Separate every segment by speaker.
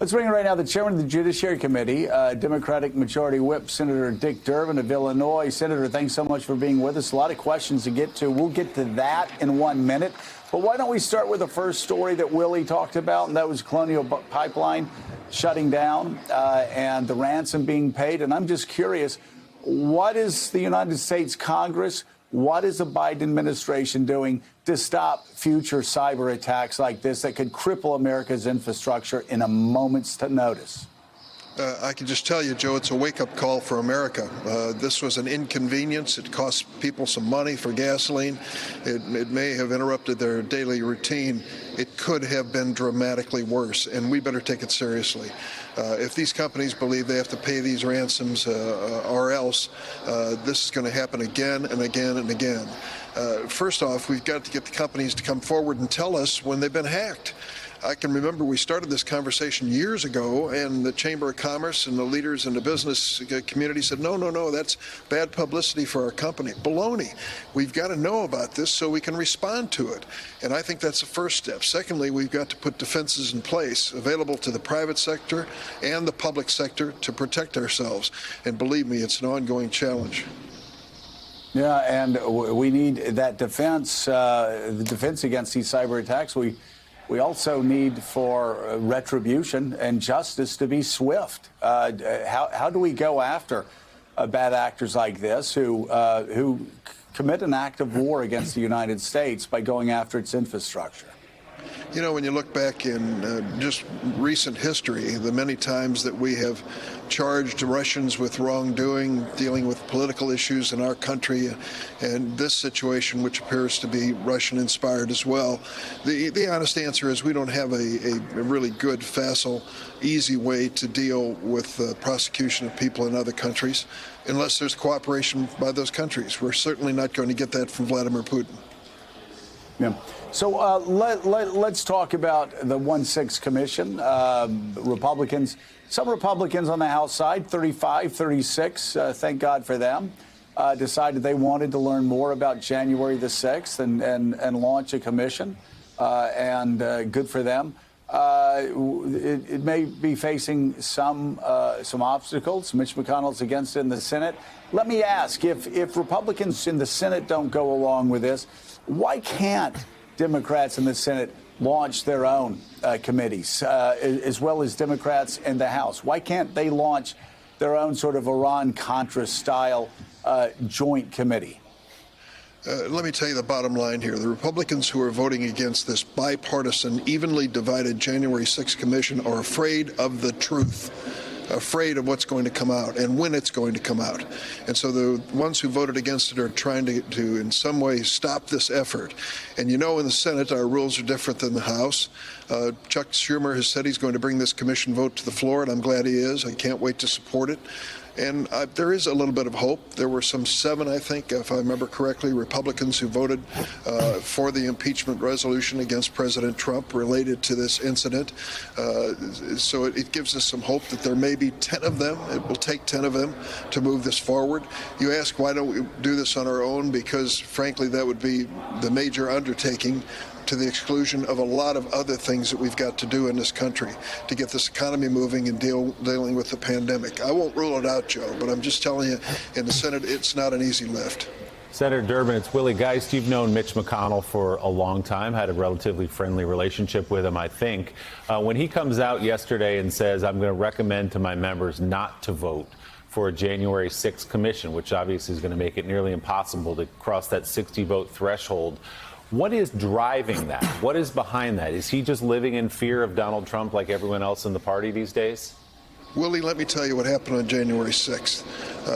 Speaker 1: Let's bring in right now the chairman of the Judiciary Committee, Democratic Majority Whip, Senator Dick Durbin of Illinois. Senator, thanks so much for being with us. A lot of questions to get to. We'll get to that in 1 minute. But why don't we start with the first story that Willie talked about, and that was Colonial Pipeline shutting down and the ransom being paid. And I'm just curious, what is the United States Congress, what is the Biden administration doing to stop future cyber attacks like this that could cripple America's infrastructure in a moment's notice?
Speaker 2: I can just tell you, Joe, it's a wake-up call for America. This was an inconvenience. It cost people some money for gasoline. It may have interrupted their daily routine. It could have been dramatically worse, and we better take it seriously. If these companies believe they have to pay these ransoms or else, this is going to happen again and again and again. First off, we've got to get the companies to come forward and tell us when they've been hacked. I can remember we started this conversation years ago, and the Chamber of Commerce and the leaders in the business community said, no, that's bad publicity for our company. Baloney. We've got to know about this so we can respond to it. And I think that's the first step. Secondly, we've got to put defenses in place available to the private sector and the public sector to protect ourselves. And believe me, it's an ongoing challenge.
Speaker 1: Yeah, and we need that defense, the defense against these cyber attacks. We also need for retribution and justice to be swift. How do we go after bad actors like this who commit an act of war against the United States by going after its infrastructure?
Speaker 2: You know, when you look back in just recent history, the many times that we have charged Russians with wrongdoing, dealing with political issues in our country, and this situation, which appears to be Russian-inspired as well, the honest answer is we don't have a really good, facile, easy way to deal with prosecution of people in other countries unless there's cooperation by those countries. We're certainly not going to get that from Vladimir Putin.
Speaker 1: Yeah. So let's talk about the 1-6 Commission. Republicans, some Republicans on the House side, 35, 36, thank God for them, decided they wanted to learn more about January the 6th and launch a commission, and good for them. It may be facing some obstacles. Mitch McConnell's against it in the Senate. Let me ask, if Republicans in the Senate don't go along with this, why can't Democrats in the Senate launch their own committees, as well as Democrats in the House? Why can't they launch their own sort of Iran-Contra style joint committee?
Speaker 2: Let me tell you the bottom line here. The Republicans who are voting against this bipartisan, evenly divided January 6th commission are afraid of the truth, afraid of what's going to come out and when it's going to come out. And so the ones who voted against it are trying to in some way stop this effort. And you know, in the Senate, our rules are different than the House. Chuck Schumer has said he's going to bring this commission vote to the floor, and I'm glad he is. I can't wait to support it. And there is a little bit of hope. There were some 7, I think, if I remember correctly, Republicans who voted for the impeachment resolution against President Trump related to this incident. So it gives us some hope that there may be 10 of them. It will take 10 of them to move this forward. You ask, why don't we do this on our own? Because, frankly, that would be the major undertaking to the exclusion of a lot of other things that we've got to do in this country to get this economy moving and dealing with the pandemic. I won't rule it out, Joe, but I'm just telling you, in the Senate, it's not an easy lift.
Speaker 3: Senator Durbin, it's Willie Geist. You've known Mitch McConnell for a long time, had a relatively friendly relationship with him, I think. When he comes out yesterday and says, I'm going to recommend to my members not to vote for a January 6th commission, which obviously is going to make it nearly impossible to cross that 60-vote threshold, what is driving that? What is behind that? Is he just living in fear of Donald Trump like everyone else in the party these days?
Speaker 2: Willie, let me tell you what happened on January 6th.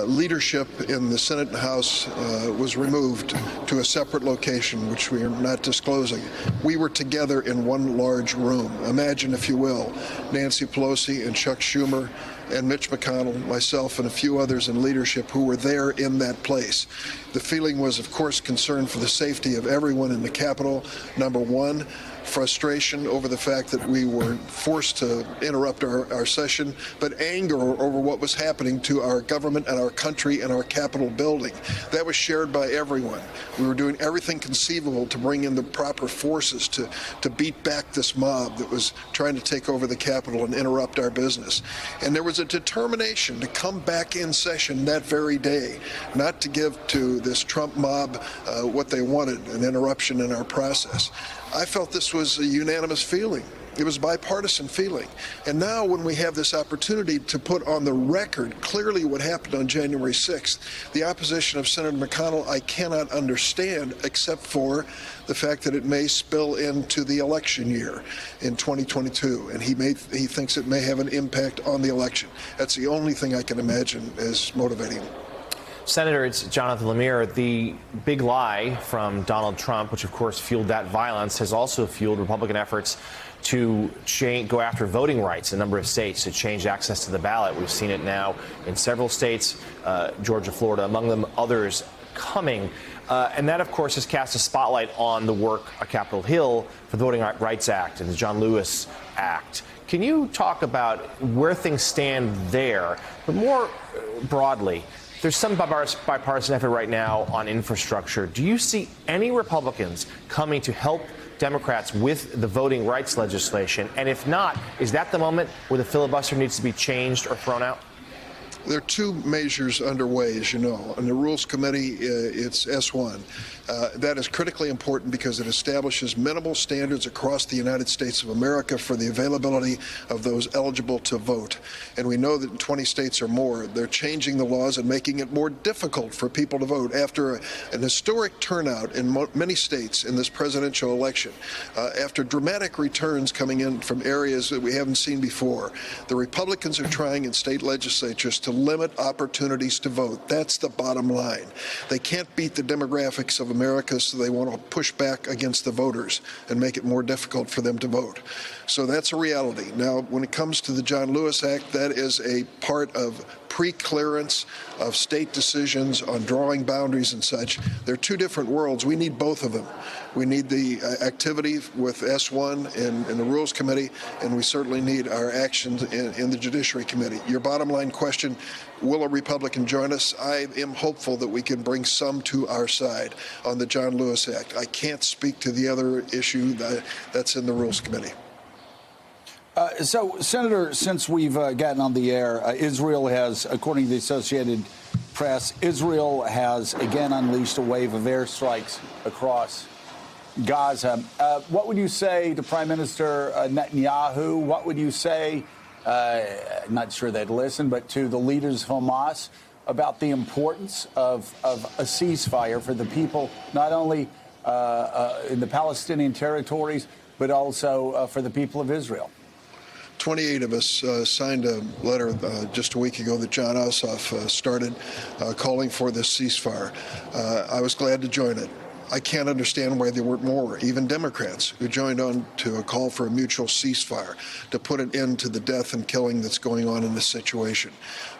Speaker 2: Leadership in the Senate and House was removed to a separate location, which we are not disclosing. We were together in one large room. Imagine, if you will, Nancy Pelosi and Chuck Schumer and Mitch McConnell, myself, and a few others in leadership who were there in that place. The feeling was, of course, concern for the safety of everyone in the Capitol, number one. frustration over the fact that we were forced to interrupt our session, but anger over what was happening to our government and our country and our Capitol building. That was shared by everyone. We were doing everything conceivable to bring in the proper forces to beat back this mob that was trying to take over the Capitol and interrupt our business. And there was a determination to come back in session that very day, not to give to this Trump mob what they wanted, an interruption in our process. I felt this was a unanimous feeling. It was bipartisan feeling. And now when we have this opportunity to put on the record clearly what happened on January 6th, the opposition of Senator McConnell I cannot understand, except for the fact that it may spill into the election year in 2022, and he thinks it may have an impact on the election. That's the only thing I can imagine as motivating him.
Speaker 4: Senator, it's Jonathan Lemire. The big lie from Donald Trump, which of course fueled that violence, has also fueled Republican efforts to go after voting rights in a number of states, to change access to the ballot. We've seen it now in several states, Georgia, Florida, among them, others coming. And that, of course, has cast a spotlight on the work on Capitol Hill for the Voting Rights Act and the John Lewis Act. Can you talk about where things stand there, but more broadly? There's some bipartisan effort right now on infrastructure. Do you see any Republicans coming to help Democrats with the voting rights legislation? And if not, is that the moment where the filibuster needs to be changed or thrown out?
Speaker 2: There are two measures underway, as you know. On the Rules Committee, it's S1. That is critically important because it establishes minimal standards across the United States of America for the availability of those eligible to vote. And we know that in 20 states or more, they're changing the laws and making it more difficult for people to vote. After an historic turnout in many states in this presidential election, after dramatic returns coming in from areas that we haven't seen before, the Republicans are trying in state legislatures to limit opportunities to vote. That's the bottom line. They can't beat the demographics of America, so they want to push back against the voters and make it more difficult for them to vote. So that's a reality. Now, when it comes to the John Lewis Act, that is a part of pre-clearance of state decisions on drawing boundaries and such. They're two different worlds. We need both of them. We need the activity with S1 and the Rules Committee, and we certainly need our actions in the Judiciary Committee. Your bottom line question, will a Republican join us? I am hopeful that we can bring some to our side on the John Lewis Act. I can't speak to the other issue that's in the Rules Committee.
Speaker 1: So, Senator, since we've gotten on the air, Israel has, according to the Associated Press, Israel has again unleashed a wave of airstrikes across Gaza. What would you say to Prime Minister Netanyahu? What would you say, not sure they'd listen, but to the leaders of Hamas about the importance of a ceasefire for the people, not only in the Palestinian territories, but also for the people of Israel?
Speaker 2: 28 of us signed a letter just a week ago that John Ossoff started calling for this ceasefire. I was glad to join it. I can't understand why there weren't more, even Democrats, who joined on to a call for a mutual ceasefire to put an end to the death and killing that's going on in this situation.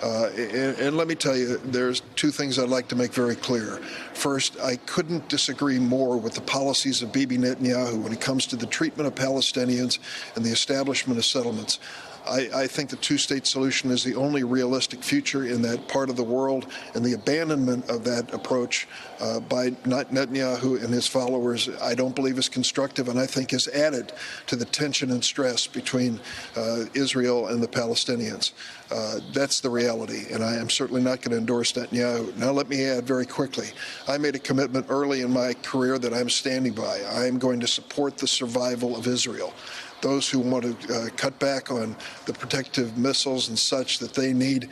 Speaker 2: And let me tell you, there's two things I'd like to make very clear. First, I couldn't disagree more with the policies of Bibi Netanyahu when it comes to the treatment of Palestinians and the establishment of settlements. I think the two-state solution is the only realistic future in that part of the world, and the abandonment of that approach by Netanyahu and his followers, I don't believe is constructive, and I think has added to the tension and stress between Israel and the Palestinians. That's the reality, and I am certainly not going to endorse Netanyahu. Now, let me add very quickly, I made a commitment early in my career that I'm standing by. I am going to support the survival of Israel. Those who want to cut back on the protective missiles and such that they need,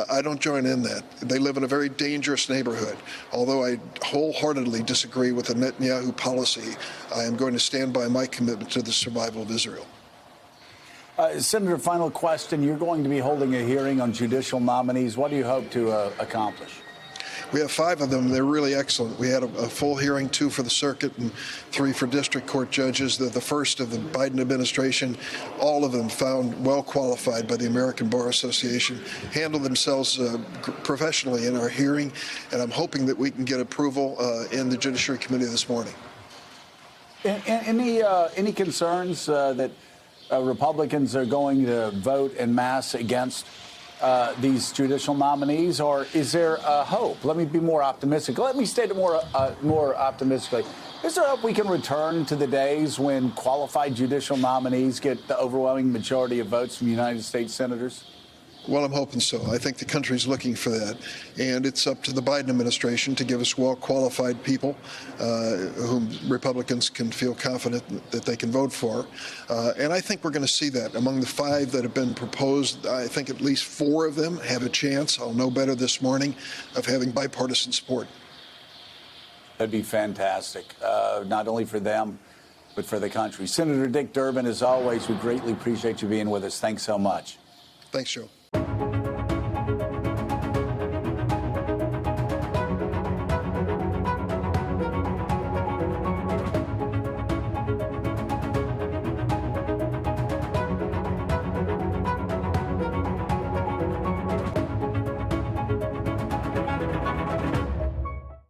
Speaker 2: I don't join in that. They live in a very dangerous neighborhood. Although I wholeheartedly disagree with the Netanyahu policy, I am going to stand by my commitment to the survival of Israel.
Speaker 1: Senator, final question. You're going to be holding a hearing on judicial nominees. What do you hope to accomplish?
Speaker 2: We have 5 of them. They're really excellent. We had a full hearing, 2 for the circuit and 3 for district court judges. They're the first of the Biden administration. All of them found well qualified by the American Bar Association, handled themselves professionally in our hearing, and I'm hoping that we can get approval in the Judiciary Committee this morning.
Speaker 1: Any concerns that Republicans are going to vote en masse against these judicial nominees, or is there hope? Let me be more optimistic. Let me state it more optimistically. Is there hope we can return to the days when qualified judicial nominees get the overwhelming majority of votes from United States senators?
Speaker 2: Well, I'm hoping so. I think the country's looking for that. And it's up to the Biden administration to give us well-qualified people whom Republicans can feel confident that they can vote for. And I think we're going to see that. Among the 5 that have been proposed, I think at least 4 of them have a chance, I'll know better this morning, of having bipartisan support.
Speaker 1: That'd be fantastic, not only for them, but for the country. Senator Dick Durbin, as always, we greatly appreciate you being with us. Thanks so much.
Speaker 2: Thanks, Joe.